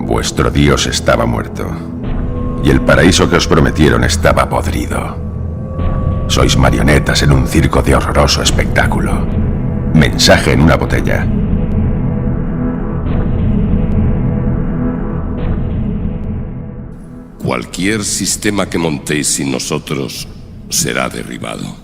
Vuestro Dios estaba muerto, y el paraíso que os prometieron estaba podrido. Sois marionetas en un circo de horroroso espectáculo. Mensaje en una botella. Cualquier sistema que montéis sin nosotros será derribado.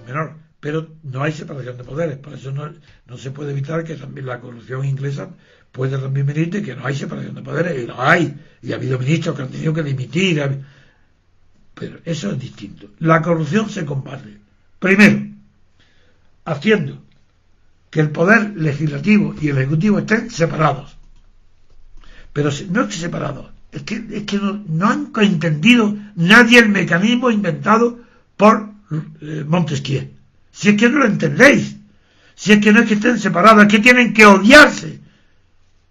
Menor, pero no hay separación de poderes, por eso no se puede evitar que también la corrupción inglesa puede también venir de que no hay separación de poderes, y lo hay, y ha habido ministros que han tenido que dimitir, pero eso es distinto. La corrupción se combate, primero, haciendo que el poder legislativo y el ejecutivo estén separados, pero no es que separados, es que no han entendido nadie el mecanismo inventado por Montesquieu. Si es que no lo entendéis, si es que no es que estén separados, es que tienen que odiarse.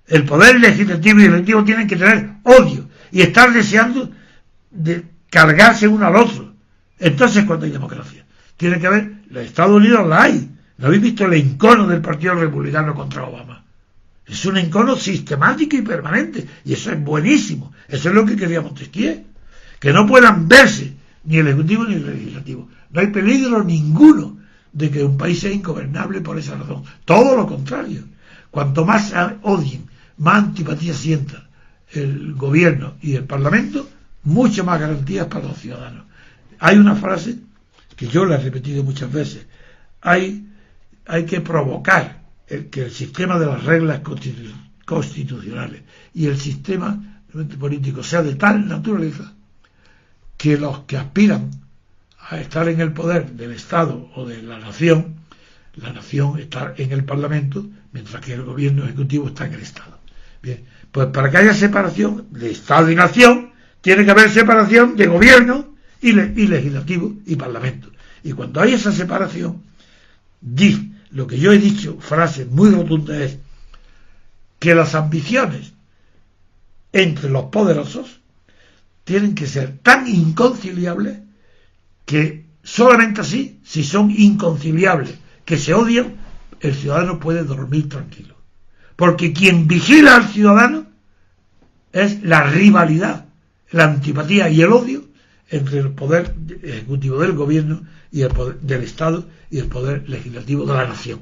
El poder legislativo y el ejecutivo tienen que tener odio y estar deseando de cargarse uno al otro. Entonces, cuando hay democracia, tiene que haber. Los Estados Unidos la hay. ¿No habéis visto el encono del Partido Republicano contra Obama? Es un encono sistemático y permanente, y eso es buenísimo. Eso es lo que quería Montesquieu, que no puedan verse ni el ejecutivo ni el legislativo. No hay peligro ninguno de que un país sea ingobernable por esa razón. Todo lo contrario. Cuanto más odien, más antipatía sientan el gobierno y el parlamento, mucho más garantías para los ciudadanos. Hay una frase que yo la he repetido muchas veces. Hay que provocar que el sistema de las reglas constitucionales y el sistema político sea de tal naturaleza que los que aspiran a estar en el poder del Estado o de la nación está en el Parlamento, mientras que el gobierno ejecutivo está en el Estado. Bien, pues para que haya separación de Estado y nación, tiene que haber separación de gobierno y legislativo y Parlamento. Y cuando hay esa separación, lo que yo he dicho, frase muy rotunda, es que las ambiciones entre los poderosos tienen que ser tan inconciliables que solamente así, si son inconciliables, que se odian, el ciudadano puede dormir tranquilo. Porque quien vigila al ciudadano es la rivalidad, la antipatía y el odio entre el poder ejecutivo del gobierno y el poder del Estado y el poder legislativo de la nación.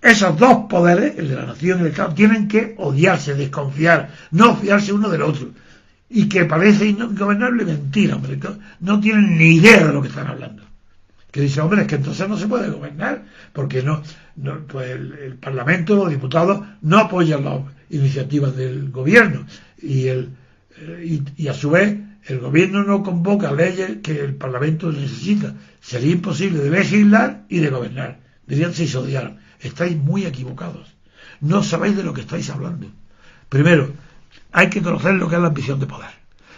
Esos dos poderes, el de la nación y el Estado, tienen que odiarse, desconfiar, no fiarse uno del otro. Y que parece ingobernable, mentira, hombre, no tienen ni idea de lo que están hablando. Que dice, hombre, es que entonces no se puede gobernar, porque pues el Parlamento, los diputados, no apoyan las iniciativas del gobierno, y a su vez el gobierno no convoca leyes que el Parlamento necesita. Sería imposible de legislar y de gobernar. Dirían si se odiaran. Estáis muy equivocados. No sabéis de lo que estáis hablando. Primero, hay que conocer lo que es la ambición de poder.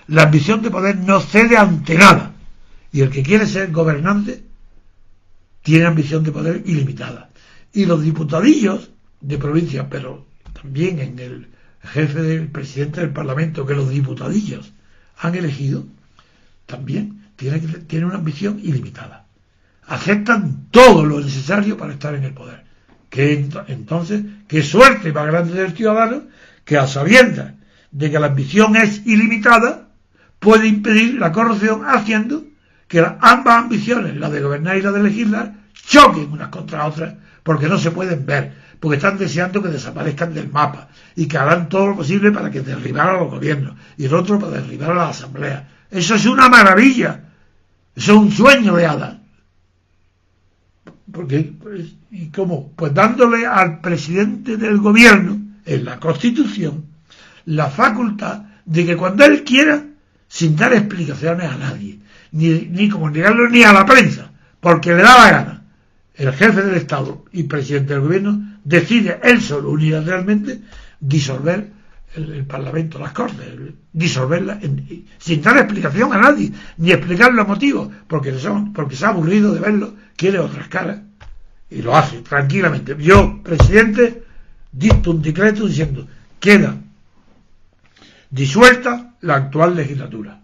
La ambición de poder no cede ante nada. Y el que quiere ser gobernante tiene ambición de poder ilimitada. Y los diputadillos de provincia, pero también en el jefe del presidente del Parlamento, que los diputadillos han elegido, también tienen una ambición ilimitada. Aceptan todo lo necesario para estar en el poder. Entonces, qué suerte más grande del ciudadano que, a sabiendas de que la ambición es ilimitada, puede impedir la corrupción haciendo que ambas ambiciones, la de gobernar y la de legislar, choquen unas contra otras, porque no se pueden ver, porque están deseando que desaparezcan del mapa y que harán todo lo posible para que derribar a los gobiernos y el otro para derribar a la asamblea. Eso es una maravilla, eso es un sueño de hadas. Porque, ¿y cómo? Pues dándole al presidente del gobierno, en la Constitución, la facultad de que cuando él quiera, sin dar explicaciones a nadie, ni comunicarlo ni a la prensa, porque le da la gana, el jefe del Estado y presidente del gobierno decide él solo, unilateralmente, disolver el Parlamento, las Cortes, disolverla sin dar explicación a nadie, ni explicar los motivos, porque se ha aburrido de verlo, quiere otras caras, y lo hace tranquilamente. Yo, presidente, dicto un decreto diciendo, queda disuelta la actual legislatura.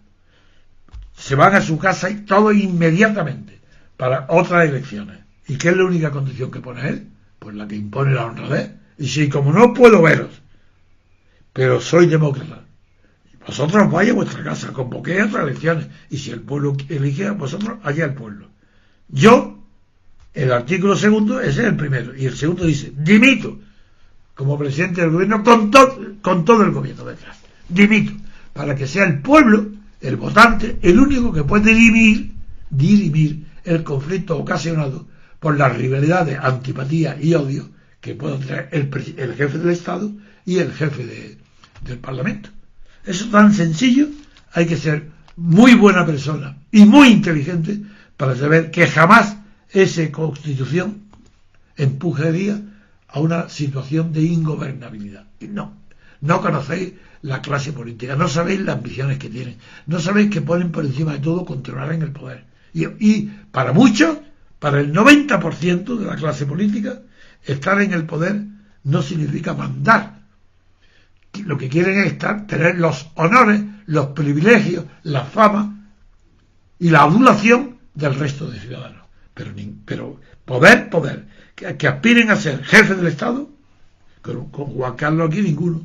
Se van a su casa y todo inmediatamente para otras elecciones. ¿Y qué es la única condición que pone él? Pues la que impone la honradez. Y si como no puedo veros, pero soy demócrata, vosotros vais a vuestra casa, convoqué a otras elecciones, y si el pueblo elige a vosotros, allá el pueblo. Yo, el artículo segundo, ese es el primero, y el segundo dice, dimito como presidente del gobierno con todo el gobierno detrás. Dimito, para que sea el pueblo, el votante, el único que puede dirimir el conflicto ocasionado por las rivalidades, antipatía y odio que puede tener el jefe del Estado y el jefe del Parlamento. Eso es tan sencillo. Hay que ser muy buena persona y muy inteligente para saber que jamás esa Constitución empujaría a una situación de ingobernabilidad. Y no conocéis la clase política, no sabéis las ambiciones que tienen, no sabéis que ponen por encima de todo controlar en el poder. Y para muchos, para el 90% de la clase política, estar en el poder no significa mandar. Lo que quieren es tener los honores, los privilegios, la fama y la adulación del resto de ciudadanos. Pero poder, que aspiren a ser jefe del Estado, con Juan Carlos aquí ninguno,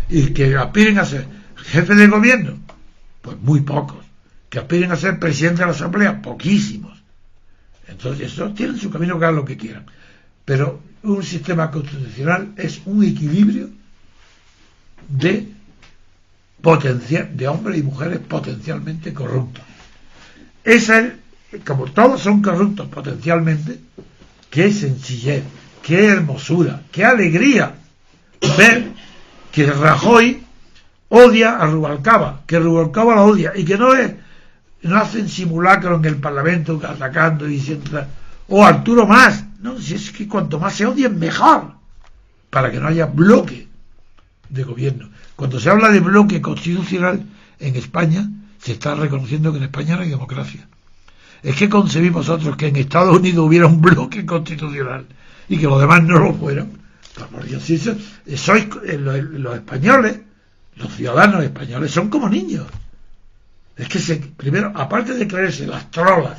y que aspiren a ser jefe de gobierno, pues muy pocos, que aspiren a ser presidente de la Asamblea, poquísimos. Entonces esos tienen su camino, que hagan lo que quieran, pero un sistema constitucional es un equilibrio de hombres y mujeres potencialmente corruptos. Como todos son corruptos potencialmente, qué sencillez, qué hermosura, qué alegría ver que Rajoy odia a Rubalcaba, que Rubalcaba la odia, y que no hacen simulacro en el Parlamento atacando y diciendo, Arturo Mas, no, si es que cuanto más se odien mejor, para que no haya bloque de gobierno. Cuando se habla de bloque constitucional en España, se está reconociendo que en España no hay democracia. Es que concebís vosotros que en Estados Unidos hubiera un bloque constitucional y que los demás no lo fueran. Por Dios, sois los españoles, los ciudadanos españoles son como niños. Es que primero, aparte de creerse las trolas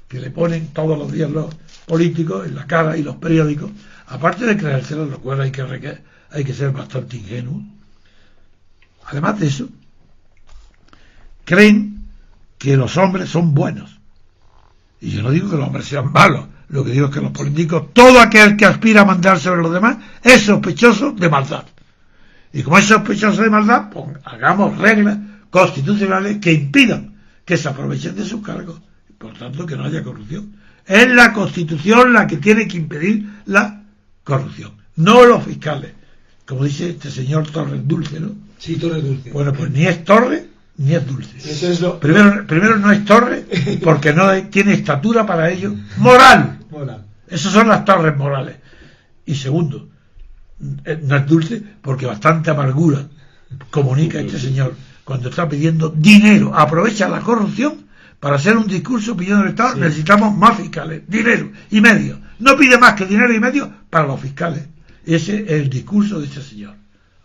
que le ponen todos los días los políticos en la cara y los periódicos, aparte de creérselas, lo cual hay que ser bastante ingenuo. Además de eso, creen que los hombres son buenos. Y yo no digo que los hombres sean malos, lo que digo es que los políticos, todo aquel que aspira a mandar sobre los demás, es sospechoso de maldad. Y como es sospechoso de maldad, pues hagamos reglas constitucionales que impidan que se aprovechen de sus cargos. Por tanto, que no haya corrupción. Es la Constitución la que tiene que impedir la corrupción, no los fiscales. Como dice este señor Torres Dulce, ¿no? Sí, Torres Dulce. Bueno, pues ni es Torres ni es Dulce. Eso es primero no es Torres porque no tiene estatura para ello moral. Esas son las torres morales. Y segundo, no es Dulce porque bastante amargura comunica este señor cuando está pidiendo dinero. Aprovecha la corrupción para hacer un discurso pidiendo al Estado, sí. Necesitamos más fiscales, dinero y medio. No pide más que dinero y medio para los fiscales. Ese es el discurso de este señor.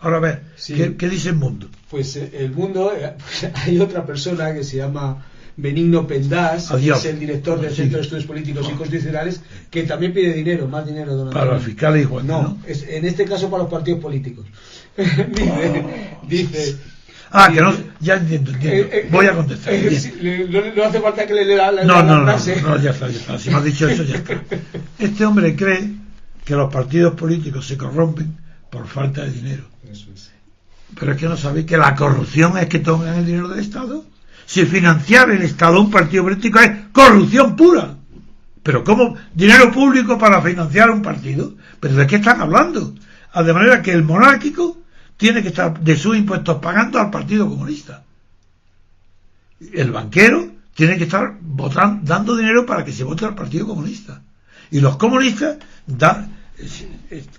Ahora a ver, sí. ¿Qué dice el Mundo? Pues el Mundo, pues, hay otra persona que se llama Benigno Pendas, que es el director del Centro de Estudios Políticos y Constitucionales, que también pide dinero, más dinero. Para los fiscales igual. No, en este caso para los partidos políticos. dice que no, ya entiendo. Voy a contestar. No hace falta que le lea la frase. No, ya está. Si me has dicho eso, ya está. Este hombre cree que los partidos políticos se corrompen por falta de dinero. Eso es. Pero es que no sabéis que la corrupción es que toman el dinero del Estado. Si financiar el Estado un partido político es corrupción pura. Pero ¿cómo? ¿Dinero público para financiar un partido? ¿Pero de qué están hablando? De manera que el monárquico tiene que estar de sus impuestos pagando al Partido Comunista. El banquero tiene que estar dando dinero para que se vote al Partido Comunista. Y los comunistas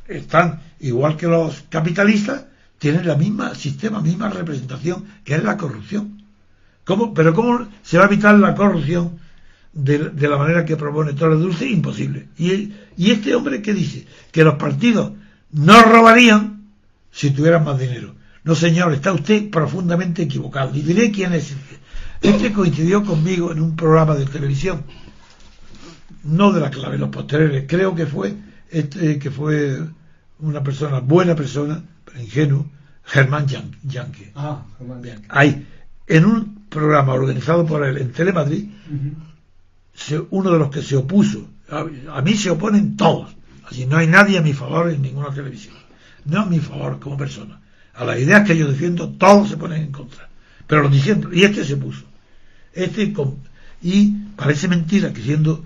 están, igual que los capitalistas, tienen la misma sistema, misma representación, que es la corrupción. ¿Pero cómo se va a evitar la corrupción de la manera que propone Torres Dulce? Imposible. Y este hombre, ¿qué dice? Que los partidos no robarían si tuvieran más dinero. No, señor, está usted profundamente equivocado. Y diré quién es. Este coincidió conmigo en un programa de televisión no de la clave, los posteriores. Creo que fue una persona, buena persona, pero ingenuo, Germán Yanke. Germán Yanke. Ahí, en un programa organizado por él en Telemadrid, uno de los que se opuso, a mí se oponen todos, así no hay nadie a mi favor en ninguna televisión, no a mi favor como persona, a las ideas que yo defiendo todos se ponen en contra, pero lo diciendo, y este se puso, y parece mentira que siendo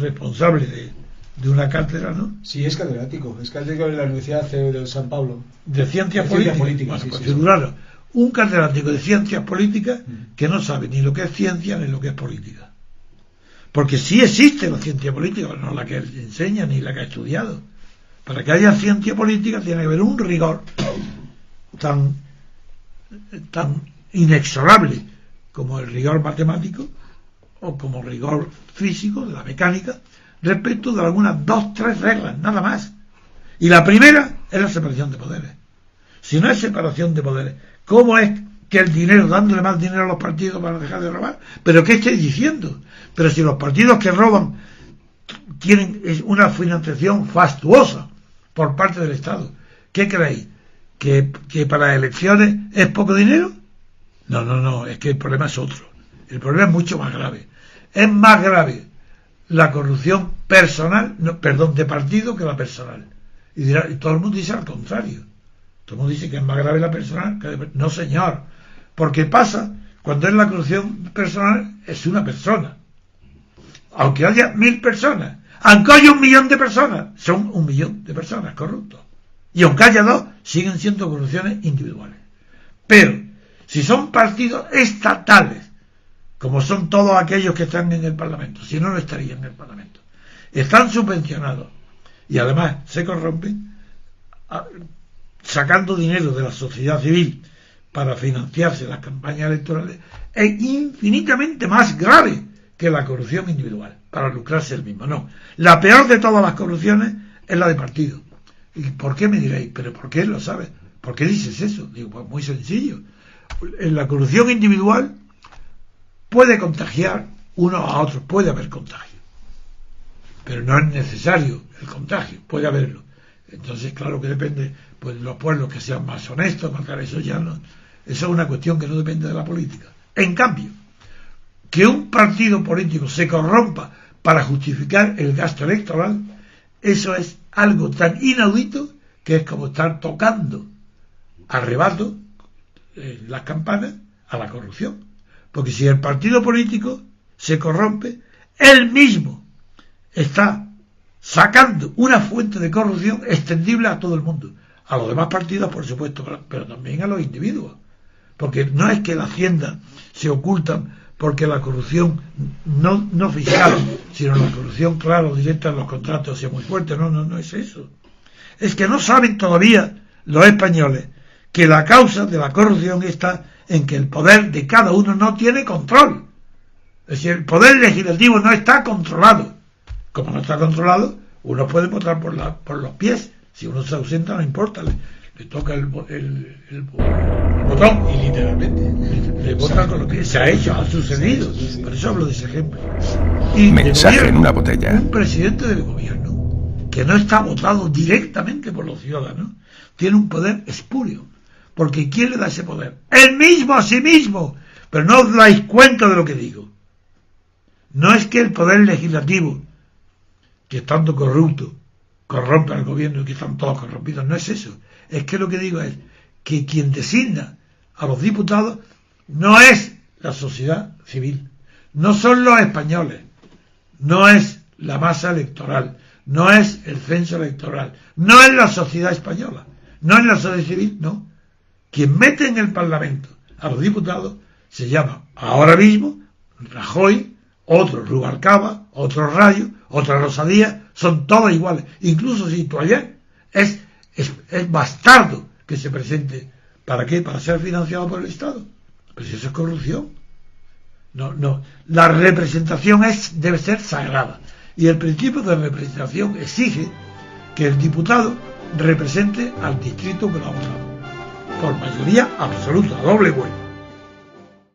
responsable de una cátedra, ¿no? Sí, es catedrático de la Universidad de San Pablo. De Ciencias Políticas. Bueno, sí, pues sí, figuraros, un catedrático de Ciencias Políticas que no sabe ni lo que es ciencia ni lo que es política. Porque sí existe la ciencia política, pero no la que él enseña ni la que ha estudiado. Para que haya ciencia política tiene que haber un rigor tan inexorable como el rigor matemático o como rigor físico de la mecánica respecto de algunas 2, 3 reglas, nada más. Y la primera es la separación de poderes. Si no hay separación de poderes, ¿cómo es que el dinero, dándole más dinero a los partidos para dejar de robar? ¿Pero qué estáis diciendo? Pero si los partidos que roban tienen una financiación fastuosa por parte del Estado, ¿qué creéis? ¿Que para elecciones es poco dinero? No, es que el problema es otro. El problema es mucho más grave. Es más grave la corrupción personal, de partido que la personal. Y todo el mundo dice al contrario. Todo el mundo dice que es más grave la personal que no, señor. Porque pasa, cuando es la corrupción personal, es una persona. Aunque haya 1000 personas, aunque haya 1 millón de personas, son 1 millón de personas corruptos. Y aunque haya 2, siguen siendo corrupciones individuales. Pero, si son partidos estatales, como son todos aquellos que están en el Parlamento, si no, no estarían en el Parlamento, están subvencionados y además se corrompen, sacando dinero de la sociedad civil para financiarse las campañas electorales, es infinitamente más grave que la corrupción individual, para lucrarse el mismo. No, la peor de todas las corrupciones es la de partido. ¿Y por qué me diréis? ¿Pero por qué lo sabes? ¿Por qué dices eso? Digo, pues muy sencillo. En la corrupción individual puede contagiar unos a otros, puede haber contagio, pero no es necesario el contagio, puede haberlo. Entonces, claro que depende, pues los pueblos que sean más honestos, más claro, eso ya no, eso es una cuestión que no depende de la política. En cambio, que un partido político se corrompa para justificar el gasto electoral, eso es algo tan inaudito que es como estar tocando a rebato las campanas a la corrupción. Porque si el partido político se corrompe, él mismo está sacando una fuente de corrupción extendible a todo el mundo. A los demás partidos, por supuesto, pero también a los individuos. Porque no es que la Hacienda se ocultan porque la corrupción no fiscal, sino la corrupción, claro, directa en los contratos sea muy fuerte. No es eso. Es que no saben todavía los españoles que la causa de la corrupción está en que el poder de cada uno no tiene control. Es decir, el poder legislativo no está controlado. Como no está controlado, uno puede votar por los pies. Si uno se ausenta, no importa, le toca el botón y literalmente le vota con los pies. Se ha hecho, ha sucedido. Por eso hablo de ese ejemplo. Y mensaje en una botella. Un presidente del gobierno que no está votado directamente por los ciudadanos tiene un poder espurio. Porque ¿quién le da ese poder? Él mismo a sí mismo. Pero no os dais cuenta de lo que digo. No es que el poder legislativo, que estando corrupto, corrompe al gobierno y que están todos corrompidos. No es eso. Es que lo que digo es que quien designa a los diputados no es la sociedad civil, no son los españoles, no es la masa electoral, no es el censo electoral, no es la sociedad española, no es la sociedad civil, no. Quien mete en el Parlamento a los diputados se llama ahora mismo Rajoy, otro Rubalcaba, otro Rayo, otra Rosa Díaz, son todos iguales. Incluso si Toallén es bastardo que se presente. ¿Para qué? Para ser financiado por el Estado. Pero si eso es corrupción. No. La representación debe ser sagrada. Y el principio de representación exige que el diputado represente al distrito que lo ha votado. Por mayoría absoluta, doble vuelta.